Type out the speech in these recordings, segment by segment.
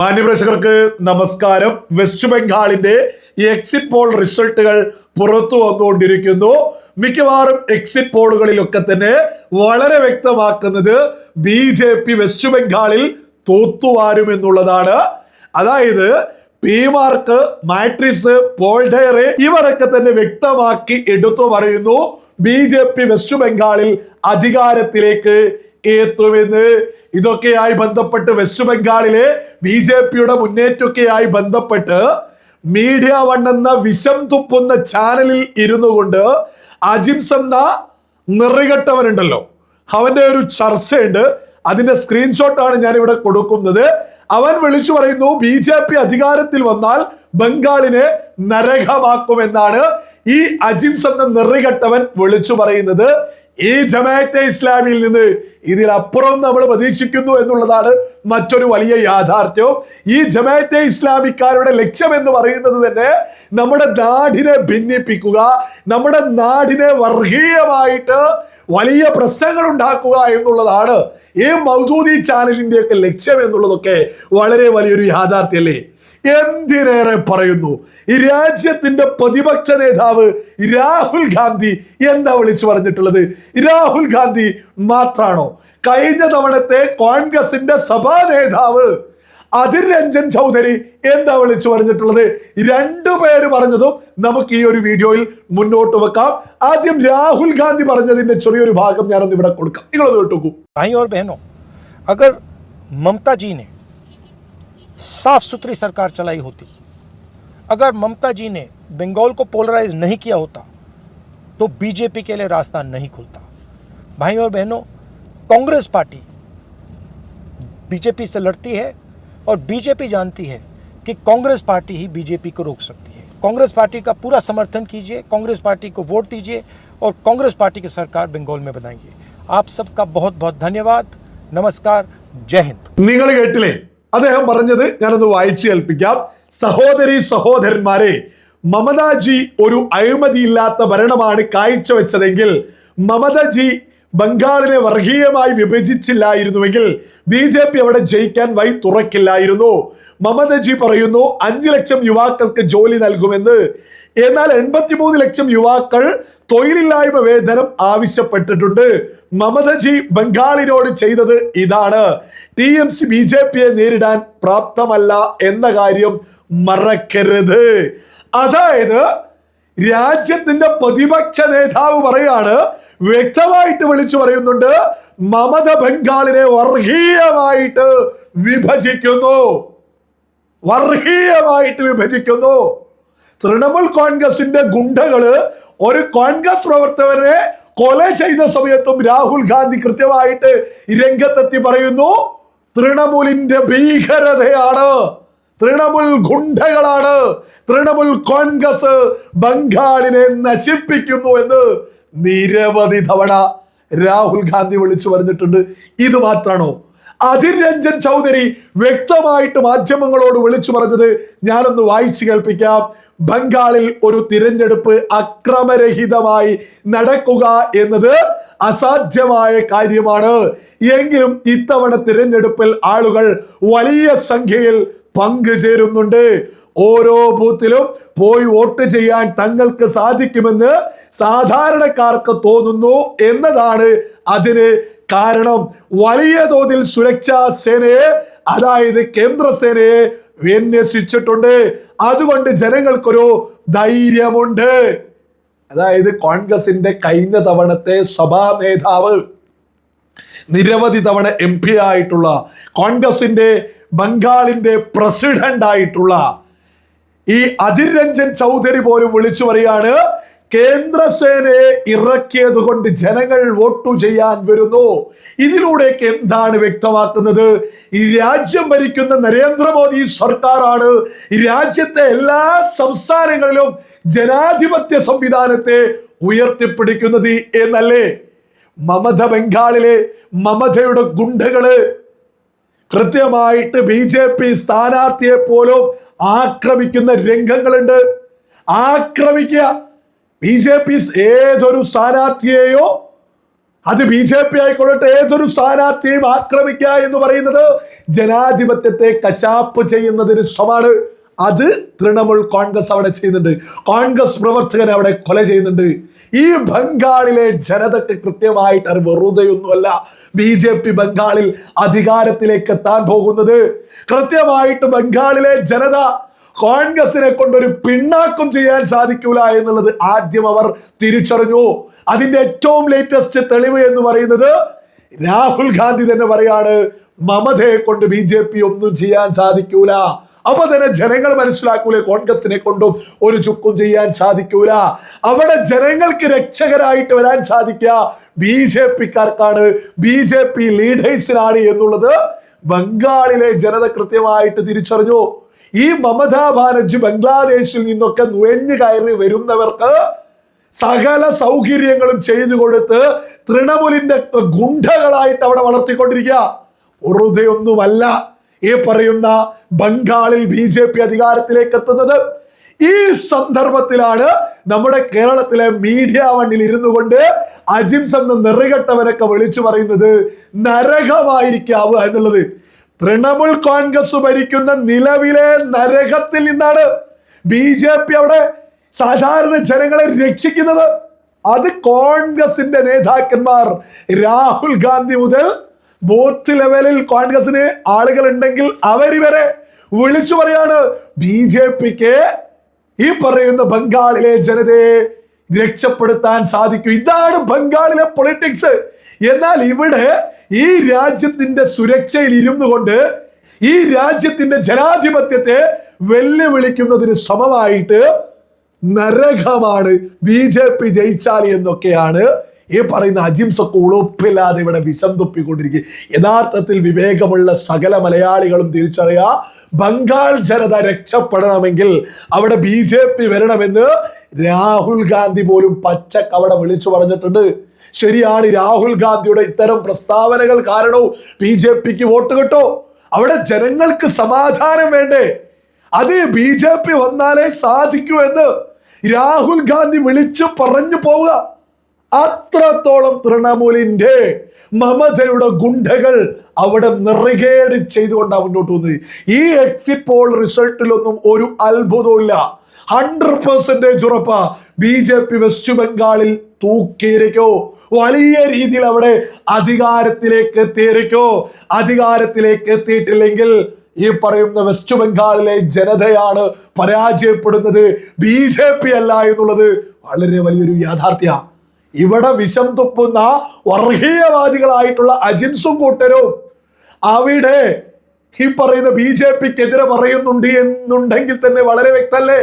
മാന്യപ്രേക്ഷകർക്ക് നമസ്കാരം. West ബംഗാളിന്റെ exit poll റിസൾട്ടുകൾ പുറത്തു വന്നുകൊണ്ടിരിക്കുന്നു. മിക്കവാറും എക്സിറ്റ് പോളുകളിലൊക്കെ തന്നെ വളരെ വ്യക്തമാക്കുന്നത് BJP വെസ്റ്റ് ബംഗാളിൽ തോത്തുവാരും എന്നുള്ളതാണ്. അതായത് പി-മാർക്ക്, മാട്രിക്സ്, പോൾഡേറെ ഇവരൊക്കെ തന്നെ വ്യക്തമാക്കി എടുത്തു പറയുന്നു BJP വെസ്റ്റ് ബംഗാളിൽ അധികാരത്തിലേക്ക് എത്തുമെന്ന്. ഇതൊക്കെയായി ബന്ധപ്പെട്ട് വെസ്റ്റ് ബംഗാളിലെ BJPയുടെ മുന്നേറ്റമൊക്കെയായി ബന്ധപ്പെട്ട് മീഡിയ വൺ എന്ന വിഷം തുപ്പുന്ന ചാനലിൽ ഇരുന്നു കൊണ്ട് അജിംസ് എന്ന നിറികെട്ടവനുണ്ടല്ലോ, അവന്റെ ഒരു ചർച്ചയുണ്ട്. അതിന്റെ സ്ക്രീൻഷോട്ടാണ് ഞാൻ ഇവിടെ കൊടുക്കുന്നത്. അവൻ വിളിച്ചു പറയുന്നു BJP അധികാരത്തിൽ വന്നാൽ ബംഗാളിനെ നരകമാക്കുമെന്നാണ് ഈ അജിംസ് എന്ന നിറികെട്ടവൻ വിളിച്ചു പറയുന്നത്. ഈ ജമാഅത്തെ ഇസ്ലാമിയിൽ നിന്ന് ഇതിലപ്പുറം നമ്മൾ പ്രതീക്ഷിക്കുന്നു എന്നുള്ളതാണ് മറ്റൊരു വലിയ യാഥാർത്ഥ്യം. ഈ ജമാഅത്തെ ഇസ്ലാമിക്കാരുടെ ലക്ഷ്യം എന്ന് പറയുന്നത് തന്നെ നമ്മുടെ നാടിനെ ഭിന്നിപ്പിക്കുക, നമ്മുടെ നാടിനെ വർഗീയമായിട്ട് വലിയ പ്രശ്നങ്ങൾ ഉണ്ടാക്കുക എന്നുള്ളതാണ് ഈ മൗദൂദി ചാനലിന്റെ ഒക്കെ ലക്ഷ്യം എന്നുള്ളതൊക്കെ വളരെ വലിയൊരു യാഥാർത്ഥ്യമല്ലേ. എന്തിനേറെ പറയുന്നു, ഈ രാജ്യത്തിന്റെ പ്രതിപക്ഷ നേതാവ് രാഹുൽ ഗാന്ധി എന്താ വിളിച്ചു പറഞ്ഞിട്ടുള്ളത്? രാഹുൽ ഗാന്ധി മാത്രാണോ? കഴിഞ്ഞ തവണത്തെ കോൺഗ്രസിന്റെ സഭാ നേതാവ് അധിർ രഞ്ജൻ ചൗധരി എന്താ വിളിച്ചു പറഞ്ഞിട്ടുള്ളത്? രണ്ടുപേര് പറഞ്ഞതും നമുക്ക് ഈ ഒരു വീഡിയോയിൽ മുന്നോട്ട് വെക്കാം. ആദ്യം രാഹുൽ ഗാന്ധി പറഞ്ഞതിന്റെ ചെറിയൊരു ഭാഗം ഞാനൊന്ന് ഇവിടെ കൊടുക്കാം, നിങ്ങളത് കേട്ടോക്കൂ. भाई और बहनों, अगर ममता जी ने साफ सुथरी सरकार चलाई होती, अगर ममता जी ने बंगाल को पोलराइज नहीं किया होता तो बीजेपी के लिए रास्ता नहीं खुलता. भाई और बहनों, कांग्रेस पार्टी बीजेपी से लड़ती है और बीजेपी जानती है कि कांग्रेस पार्टी ही बीजेपी को रोक सकती है. कांग्रेस पार्टी का पूरा समर्थन कीजिए, कांग्रेस पार्टी को वोट दीजिए और कांग्रेस पार्टी की सरकार बंगाल में बनाइए. आप सबका बहुत बहुत धन्यवाद. नमस्कार, जय हिंद. നിങ്ങൾ കേട്ടില്ലേ അദ്ദേഹം പറഞ്ഞത്? ഞാനൊന്ന് വായിച്ചു കേൾപ്പിക്കാം. സഹോദരി സഹോദരന്മാരെ, മമതാജി ഒരു അഴിമതിയില്ലാത്ത ഭരണമാണ് കാഴ്ചവെച്ചതെങ്കിൽ, മമതാജി ബംഗാളിനെ വർഗീയമായി വിഭജിച്ചില്ലായിരുന്നുവെങ്കിൽ BJP അവിടെ ജയിക്കാൻ വഴി തുറക്കില്ലായിരുന്നു. മമതാജി പറയുന്നു 5 ലക്ഷം യുവാക്കൾക്ക് ജോലി നൽകുമെന്ന്. എന്നാൽ 83 ലക്ഷം യുവാക്കൾ തൊഴിലില്ലായ്മ വേതനം ആവശ്യപ്പെട്ടിട്ടുണ്ട്. മമതാജി ബംഗാളിനോട് ചെയ്തത് ഇതാണ്. TMC BJPയെ നേരിടാൻ പ്രാപ്തമല്ല എന്ന കാര്യം മറക്കരുത്. അതായത് രാജ്യത്തിന്റെ പ്രതിപക്ഷ നേതാവ് പറയാണ്, വ്യക്തമായിട്ട് വിളിച്ചു പറയുന്നുണ്ട്, മമത ബംഗാളിനെ വർഗീയമായിട്ട് വിഭജിക്കുന്നു, വർഗീയമായിട്ട് വിഭജിക്കുന്നു. തൃണമൂൽ കോൺഗ്രസിന്റെ ഗുണ്ടകള് ഒരു കോൺഗ്രസ് പ്രവർത്തകനെ കൊല ചെയ്ത സമയത്തും രാഹുൽ ഗാന്ധി കൃത്യമായിട്ട് രംഗത്തെത്തി പറയുന്നു, തൃണമൂലിന്റെ ഭീകരതയാണ്, തൃണമൂൽ ഗുണ്ടകളാണ്, തൃണമൂൽ കോൺഗ്രസ് ബംഗാളിനെ നശിപ്പിക്കുന്നു എന്ന് നിരവധി തവണ രാഹുൽ ഗാന്ധി വിളിച്ചു പറഞ്ഞിട്ടുണ്ട്. ഇത് മാത്രാണോ? അധിർ രഞ്ജൻ ചൗധരി വ്യക്തമായിട്ട് മാധ്യമങ്ങളോട് വിളിച്ചു പറഞ്ഞത് ഞാനൊന്ന് വായിച്ചു കേൾപ്പിക്കാം. ബംഗാളിൽ ഒരു തിരഞ്ഞെടുപ്പ് അക്രമരഹിതമായി നടക്കുക എന്നത് അസാധ്യമായ കാര്യമാണ്. എങ്കിലും ഇത്തവണ തിരഞ്ഞെടുപ്പിൽ ആളുകൾ വലിയ സംഖ്യയിൽ പങ്കുചേരുന്നുണ്ട്. ഓരോ ബൂത്തിലും പോയി വോട്ട് ചെയ്യാൻ തങ്ങൾക്ക് സാധിക്കുമെന്ന് സാധാരണക്കാർക്ക് തോന്നുന്നു എന്നതാണ് അതിന് കാരണം. വലിയ തോതിൽ സുരക്ഷാ സേനയെ, അതായത് കേന്ദ്രസേനയെ വിന്യസിച്ചിട്ടുണ്ട്. അതുകൊണ്ട് ജനങ്ങൾക്കൊരു ധൈര്യമുണ്ട്. അതായത് കോൺഗ്രസിന്റെ കഴിഞ്ഞ തവണത്തെ സഭാ നേതാവ്, നിരവധി തവണ MP ആയിട്ടുള്ള, കോൺഗ്രസിന്റെ ബംഗാളിന്റെ പ്രസിഡന്റ് ആയിട്ടുള്ള ഈ അധിർ രഞ്ജൻ ചൗധരി പോലും വിളിച്ചു പറയാണ്, കേന്ദ്രസേനയെ ഇറക്കിയത് കൊണ്ട് ജനങ്ങൾ വോട്ടു ചെയ്യാൻ വരുന്നു. ഇതിലൂടെയൊക്കെ എന്താണ് വ്യക്തമാക്കുന്നത്? ഈ രാജ്യം ഭരിക്കുന്ന നരേന്ദ്രമോദി സർക്കാരാണ് രാജ്യത്തെ എല്ലാ സംസ്ഥാനങ്ങളിലും ജനാധിപത്യ സംവിധാനത്തെ ഉയർത്തിപ്പിടിക്കുന്നത് എന്നല്ലേ? മമത ബംഗാളിലെ മമതയുടെ ഗുണ്ടകള് കൃത്യമായിട്ട് BJP സ്ഥാനാർത്ഥിയെ പോലും ആക്രമിക്കുന്ന രംഗങ്ങളുണ്ട്. ആക്രമിക്കുക, BJP ഏതൊരു സ്ഥാനാർത്ഥിയെയോ അത് BJP ആയിക്കൊള്ളട്ടെ, ഏതൊരു സ്ഥാനാർത്ഥിയെയും ആക്രമിക്കുക എന്ന് പറയുന്നത് ജനാധിപത്യത്തെ കശാപ്പ് ചെയ്യുന്നതിന് സമമാണ്. അത് തൃണമൂൽ കോൺഗ്രസ് അവിടെ ചെയ്യുന്നുണ്ട്. കോൺഗ്രസ് പ്രവർത്തകനെ അവിടെ കൊല ചെയ്യുന്നുണ്ട്. ഈ ബംഗാളിലെ ജനതയ്ക്ക് കൃത്യമായിട്ട് വെറുതെയൊന്നുമല്ല BJP ബംഗാളിൽ അധികാരത്തിലേക്ക് എത്താൻ പോകുന്നത്. കൃത്യമായിട്ട് ബംഗാളിലെ ജനത കോൺഗ്രസിനെ കൊണ്ടൊരു പിണ്ണാക്കും ചെയ്യാൻ സാധിക്കൂല എന്നുള്ളത് ആദ്യം അവർ തിരിച്ചറിഞ്ഞു. അതിന്റെ ഏറ്റവും ലേറ്റസ്റ്റ് തെളിവ് എന്ന് പറയുന്നത് രാഹുൽ ഗാന്ധി തന്നെ പറയാണ്, മമതയെ കൊണ്ട് BJP ഒന്നും ചെയ്യാൻ സാധിക്കൂല. അപ്പൊ തന്നെ ജനങ്ങൾ മനസ്സിലാക്കൂലേ, കോൺഗ്രസിനെ കൊണ്ടും ഒരു ചുക്കും ചെയ്യാൻ സാധിക്കൂല. അവിടെ ജനങ്ങൾക്ക് രക്ഷകരായിട്ട് വരാൻ സാധിക്കുക BJP-ക്കാർക്കാണ്, BJP ലീഡേഴ്സിനാണ് എന്നുള്ളത് ബംഗാളിലെ ജനത കൃത്യമായിട്ട് തിരിച്ചറിഞ്ഞു. ഈ മമതാ ബാനർജി ബംഗ്ലാദേശിൽ നിന്നൊക്കെ നുഴഞ്ഞു കയറി വരുന്നവർക്ക് സകല സൗകര്യങ്ങളും ചെയ്തു കൊടുത്ത് തൃണമൂലിന്റെ ഗുണ്ടകളായിട്ട് അവിടെ വളർത്തിക്കൊണ്ടിരിക്കുക. വെറുതെയൊന്നുമല്ല ഈ പറയുന്ന ബംഗാളിൽ BJP അധികാരത്തിലേക്ക് എത്തുന്നത്. ഈ സന്ദർഭത്തിലാണ് നമ്മുടെ കേരളത്തിലെ മീഡിയ വണ്ണിൽ ഇരുന്നു കൊണ്ട് അജിംസ് എന്ന നെറുകെട്ടവനൊക്കെ വിളിച്ചു പറയുന്നത് നരകമായിരിക്കാവുക എന്നുള്ളത്. തൃണമൂൽ കോൺഗ്രസ് ഭരിക്കുന്ന നിലവിലെ നരകത്തിൽ നിന്നാണ് BJP അവിടെ സാധാരണ ജനങ്ങളെ രക്ഷിക്കുന്നത്. അത് കോൺഗ്രസിന്റെ നേതാക്കന്മാർ രാഹുൽ ഗാന്ധി മുതൽ ബൂത്ത് ലെവലിൽ കോൺഗ്രസിന് ആളുകൾ ഉണ്ടെങ്കിൽ അവരിവരെ വിളിച്ചു പറയാണ് BJP-ക്ക് ഈ പറയുന്ന ബംഗാളിലെ ജനതയെ രക്ഷപ്പെടുത്താൻ സാധിക്കും. ഇതാണ് ബംഗാളിലെ പൊളിറ്റിക്സ്. എന്നാൽ ഇവിടെ ഈ രാജ്യത്തിന്റെ സുരക്ഷയിൽ ഇരുന്നു കൊണ്ട് ഈ രാജ്യത്തിന്റെ ജനാധിപത്യത്തെ വെല്ലുവിളിക്കുന്നതിന് സമമായിട്ട് നരകമാണ് BJP ജയിച്ചാൽ എന്നൊക്കെയാണ് ഈ പറയുന്ന അജിംസ് ഒക്കെ ഉളുപ്പില്ലാതെ ഇവിടെ വിഷം തുപ്പിക്കൊണ്ടിരിക്കുക. യഥാർത്ഥത്തിൽ വിവേകമുള്ള സകല മലയാളികളും തിരിച്ചറിയുക, ബംഗാൾ ജനത രക്ഷപ്പെടണമെങ്കിൽ അവിടെ BJP വരണമെന്ന് രാഹുൽ ഗാന്ധി പോലും പച്ചക്ക് അവിടെ വിളിച്ചു പറഞ്ഞിട്ടുണ്ട്. ശരിയാണ്, രാഹുൽ ഗാന്ധിയുടെ ഇത്തരം പ്രസ്താവനകൾ കാരണവും BJP-ക്ക് വോട്ട് കിട്ടോ. അവിടെ ജനങ്ങൾക്ക് സമാധാനം വേണ്ടേ? അത് BJP വന്നാലേ സാധിക്കൂ എന്ന് രാഹുൽ ഗാന്ധി വിളിച്ചു പറഞ്ഞു പോവുക. അത്രത്തോളം തൃണമൂലിന്റെ മമതയുടെ ഗുണ്ടകൾ അവിടെ നിറകേട് ചെയ്തുകൊണ്ടാണ് മുന്നോട്ട് വന്നത്. ഈ എക്സിറ്റ് പോൾ റിസൾട്ടിലൊന്നും ഒരു അത്ഭുതമില്ല. 100% ഉറപ്പാ BJP വെസ്റ്റ് ബംഗാളിൽ തൂക്കിയിരിക്കോ, വലിയ രീതിയിൽ അവിടെ അധികാരത്തിലേക്ക് എത്തിയിരിക്കോ. അധികാരത്തിലേക്ക് എത്തിയിട്ടില്ലെങ്കിൽ ഈ പറയുന്ന വെസ്റ്റ് ബംഗാളിലെ ജനതയാണ് പരാജയപ്പെടുന്നത്, BJP അല്ല എന്നുള്ളത് വളരെ വലിയൊരു യാഥാർത്ഥ്യമാണ്. ഇവിടെ വിഷം തുപ്പുന്ന വർഗീയവാദികളായിട്ടുള്ള അജിംസും കൂട്ടരും അവിടെ ഈ പറയുന്ന BJP-ക്കെതിരെ പറയുന്നുണ്ട് എന്നുണ്ടെങ്കിൽ തന്നെ വളരെ വ്യക്തമല്ലേ.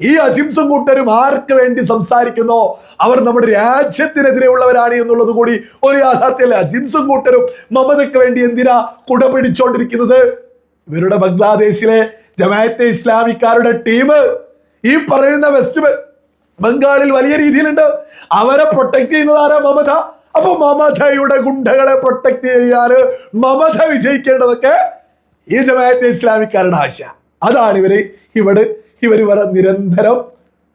ഈ അജിംസും കൂട്ടരും ആർക്ക് വേണ്ടി സംസാരിക്കുന്നോ അവർ നമ്മുടെ രാജ്യത്തിനെതിരെയുള്ളവരാണ് എന്നുള്ളത് കൂടി ഒരു യാഥാർത്ഥ്യമല്ലേ. അജിംസും കൂട്ടരും മമതയ്ക്ക് വേണ്ടി എന്തിനാ കുട പിടിച്ചോണ്ടിരിക്കുന്നത്? ഇവരുടെ ബംഗ്ലാദേശിലെ ജമാഅത്തെ ഇസ്ലാമിക്കാരുടെ ടീം ഈ പറയുന്ന വെസ്റ്റ് ബംഗാളിൽ വലിയ രീതിയിലുണ്ട്. അവരെ പ്രൊട്ടക്ട് ചെയ്യുന്നത് ആരാ? മമത. അപ്പൊ മമതയുടെ ഗുണ്ടകളെ പ്രൊട്ടക്ട് ചെയ്യാന് മമത വിജയിക്കേണ്ടതൊക്കെ ഈ ജമാഅത്തെ ഇസ്ലാമിക്കാരുടെ ആശ. അതാണ് ഇവർ നിരന്തരം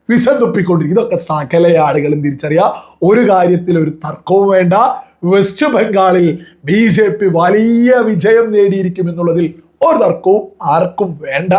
വിഷം തുപ്പിക്കൊണ്ടിരിക്കും. ഇതൊക്കെ സകല ആളുകളും തിരിച്ചറിയാം. ഒരു കാര്യത്തിൽ ഒരു തർക്കവും വേണ്ട, വെസ്റ്റ് ബംഗാളിൽ BJP വലിയ വിജയം നേടിയിരിക്കും എന്നുള്ളതിൽ ഒരു തർക്കവും ആർക്കും വേണ്ട.